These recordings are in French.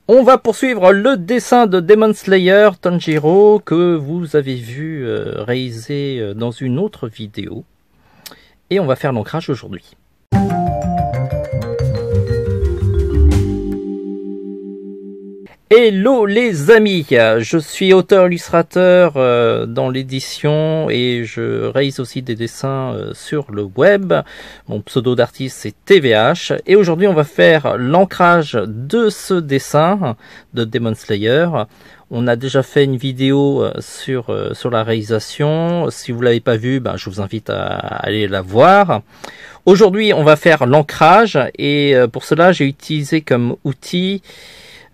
On va poursuivre le dessin de Demon Slayer Tanjiro que vous avez vu réaliser dans une autre vidéo. Et on va faire l'ancrage aujourd'hui. Hello les amis, je suis auteur-illustrateur dans l'édition et je réalise aussi des dessins sur le web. Mon pseudo d'artiste c'est TVH et aujourd'hui on va faire l'ancrage de ce dessin de Demon Slayer. On a déjà fait une vidéo sur la réalisation. Si vous l'avez pas vue, je vous invite à aller la voir. Aujourd'hui on va faire l'ancrage et pour cela j'ai utilisé comme outil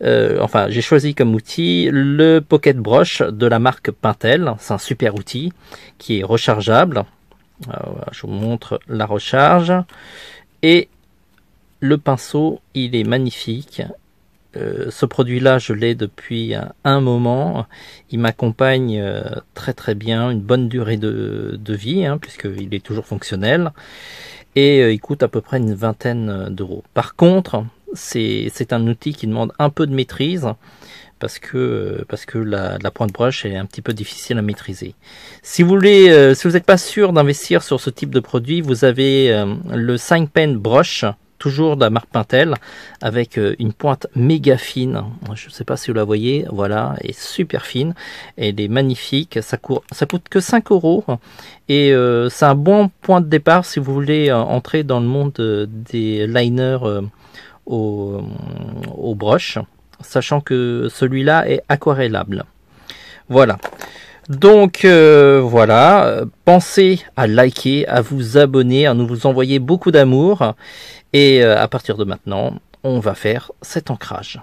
j'ai choisi comme outil le Pocket Brush de la marque Pentel. C'est un super outil qui est rechargeable. Je vous montre la recharge. Et le pinceau, il est magnifique. Ce produit-là, je l'ai depuis un moment. Il m'accompagne très très bien, une bonne durée de vie, puisqu'il est toujours fonctionnel. Et il coûte à peu près une vingtaine d'euros. Par contre, c'est un outil qui demande un peu de maîtrise parce que la pointe brush est un petit peu difficile à maîtriser. Si vous n'êtes pas sûr d'investir sur ce type de produit, vous avez le 5 pen brush, toujours de la marque Pentel, avec une pointe méga fine. Je ne sais pas si vous la voyez, voilà, elle est super fine, elle est magnifique, ça coûte que 5 euros. Et c'est un bon point de départ si vous voulez entrer dans le monde des liners au brush, sachant que celui-là est aquarellable. Voilà. Donc voilà, pensez à liker, à vous abonner, à nous envoyer beaucoup d'amour. Et à partir de maintenant, on va faire cet ancrage.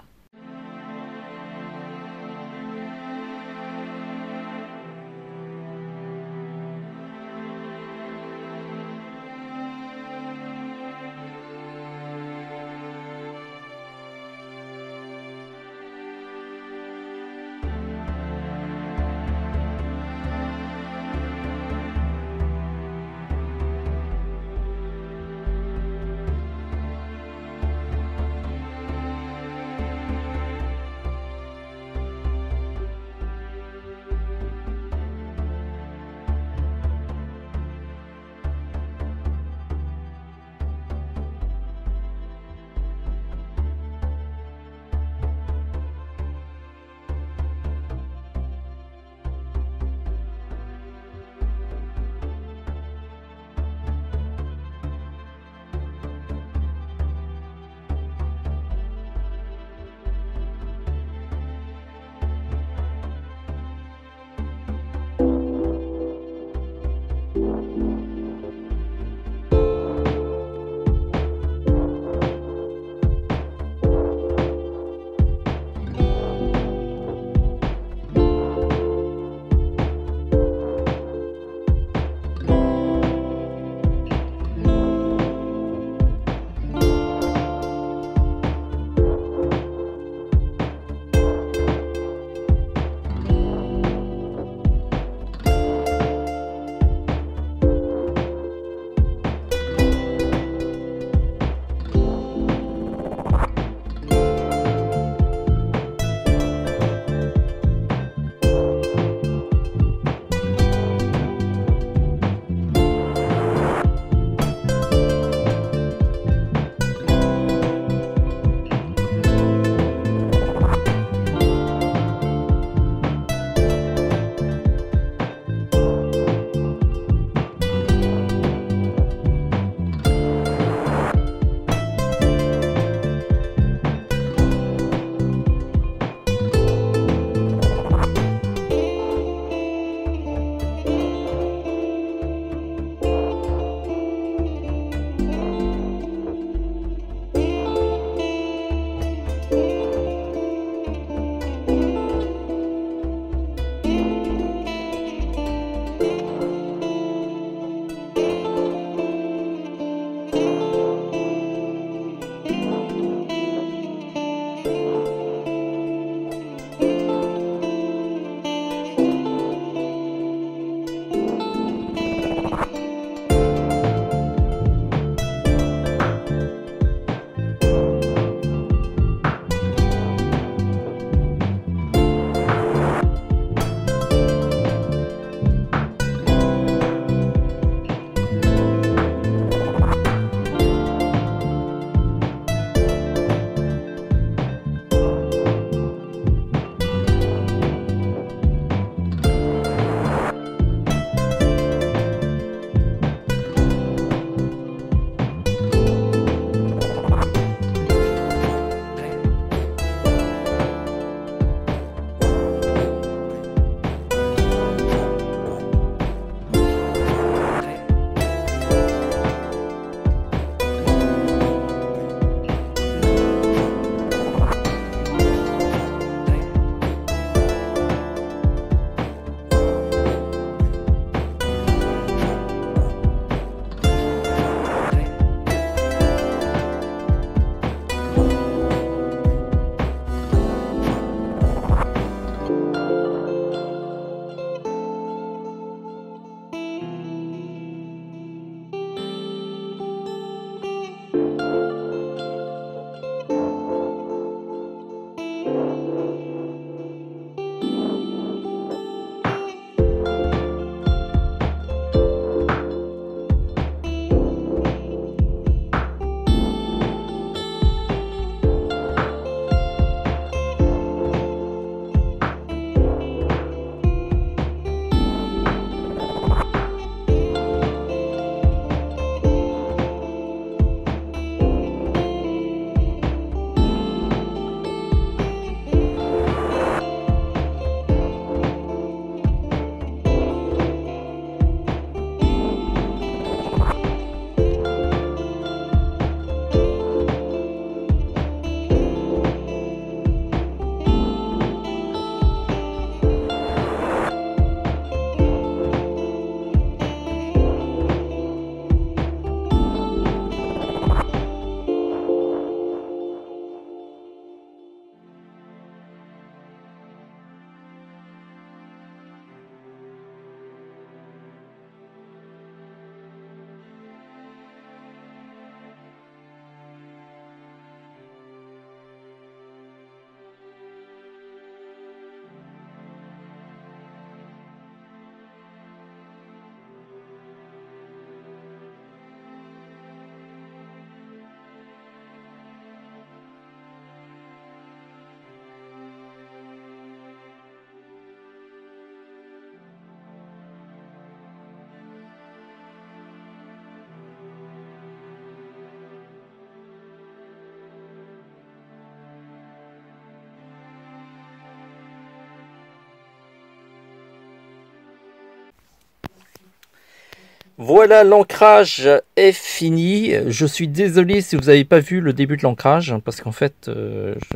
Voilà, l'ancrage est fini. Je suis désolé si vous n'avez pas vu le début de l'ancrage, parce qu'en fait,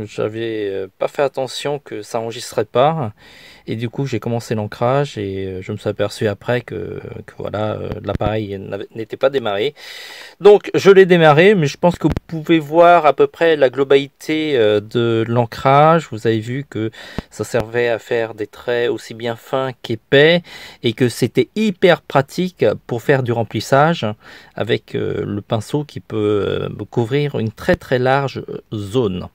j'avais pas fait attention que ça enregistrait pas. Et du coup, j'ai commencé l'ancrage et je me suis aperçu après que voilà, l'appareil n'était pas démarré. Donc, je l'ai démarré, mais je pense que vous pouvez voir à peu près la globalité de l'ancrage. Vous avez vu que ça servait à faire des traits aussi bien fins qu'épais et que c'était hyper pratique pour faire du remplissage avec le pinceau qui peut couvrir une très très large zone.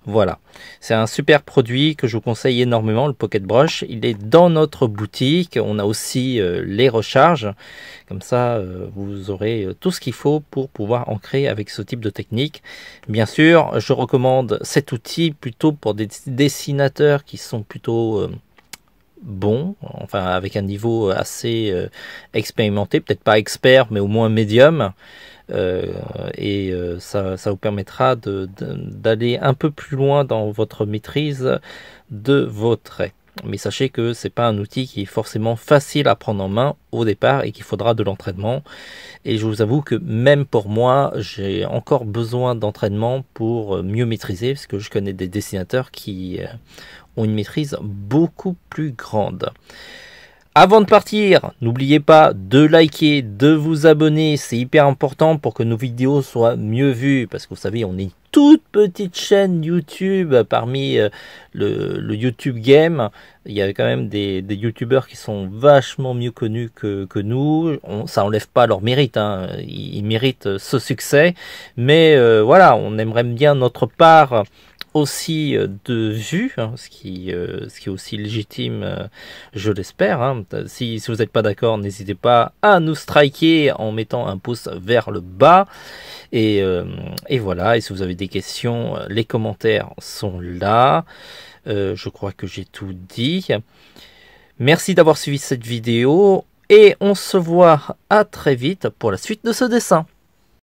Voilà, c'est un super produit que je vous conseille énormément, le Pocket Brush. Il est dans notre boutique. On a aussi les recharges. Comme ça, vous aurez tout ce qu'il faut pour pouvoir ancrer avec ce type de technique. Bien sûr, je recommande cet outil plutôt pour des dessinateurs qui sont plutôt bons, enfin avec un niveau assez expérimenté, peut-être pas expert, mais au moins médium. Ça vous permettra d'aller un peu plus loin dans votre maîtrise de vos traits. Mais sachez que c'est pas un outil qui est forcément facile à prendre en main au départ et qu'il faudra de l'entraînement. Et je vous avoue que même pour moi, j'ai encore besoin d'entraînement pour mieux maîtriser, parce que je connais des dessinateurs qui ont une maîtrise beaucoup plus grande. Avant de partir, n'oubliez pas de liker, de vous abonner, c'est hyper important pour que nos vidéos soient mieux vues, parce que vous savez, on est une toute petite chaîne YouTube parmi le YouTube Game. Il y a quand même des YouTubeurs qui sont vachement mieux connus que nous. Ça enlève pas leur mérite, hein. Ils méritent ce succès, mais voilà, on aimerait bien notre part aussi de vues, hein, ce qui est aussi légitime, je l'espère. Hein. Si vous n'êtes pas d'accord, n'hésitez pas à nous striker en mettant un pouce vers le bas. Et voilà, et si vous avez des questions, les commentaires sont là. Je crois que j'ai tout dit. Merci d'avoir suivi cette vidéo et on se voit à très vite pour la suite de ce dessin.